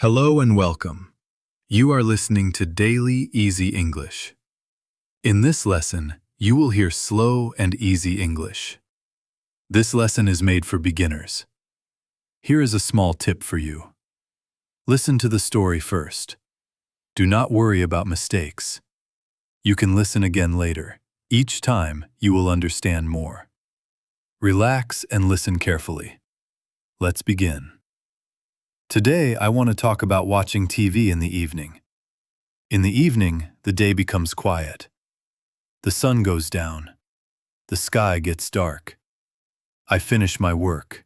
Hello and welcome. You are listening to Daily Easy English. In this lesson, you will hear slow and easy English. This lesson is made for beginners. Here is a small tip for you. Listen to the story first. Do not worry about mistakes. You can listen again later. Each time, you will understand more. Relax and listen carefully. Let's begin. Today, I want to talk about watching TV in the evening. In the evening, the day becomes quiet. The sun goes down. The sky gets dark. I finish my work.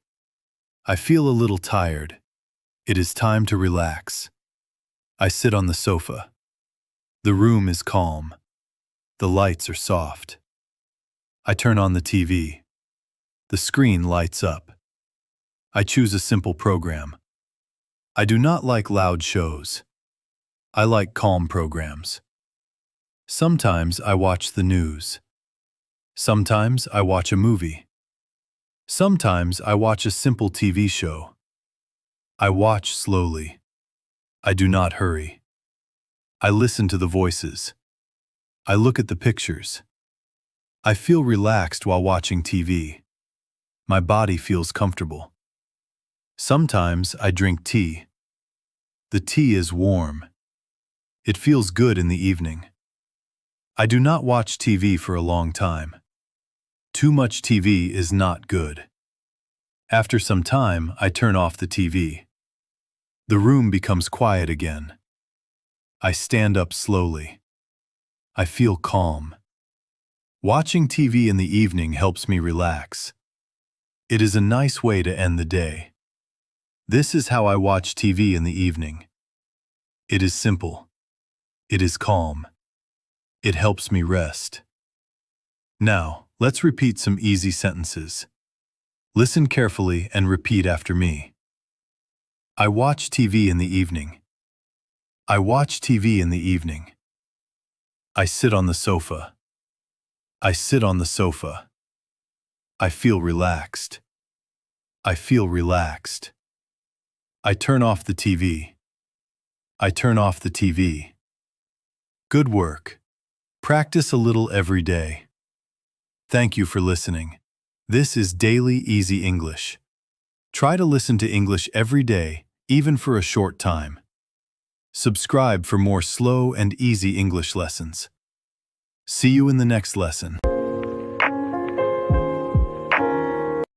I feel a little tired. It is time to relax. I sit on the sofa. The room is calm. The lights are soft. I turn on the TV. The screen lights up. I choose a simple program. I do not like loud shows. I like calm programs. Sometimes I watch the news. Sometimes I watch a movie. Sometimes I watch a simple TV show. I watch slowly. I do not hurry. I listen to the voices. I look at the pictures. I feel relaxed while watching TV. My body feels comfortable. Sometimes I drink tea. The tea is warm. It feels good in the evening. I do not watch TV for a long time. Too much TV is not good. After some time, I turn off the TV. The room becomes quiet again. I stand up slowly. I feel calm. Watching TV in the evening helps me relax. It is a nice way to end the day. This is how I watch TV in the evening. It is simple. It is calm. It helps me rest. Now, let's repeat some easy sentences. Listen carefully and repeat after me. I watch TV in the evening. I watch TV in the evening. I sit on the sofa. I sit on the sofa. I feel relaxed. I feel relaxed. I turn off the TV. I turn off the TV. Good work. Practice a little every day. Thank you for listening. This is Daily Easy English. Try to listen to English every day, even for a short time. Subscribe for more slow and easy English lessons. See you in the next lesson.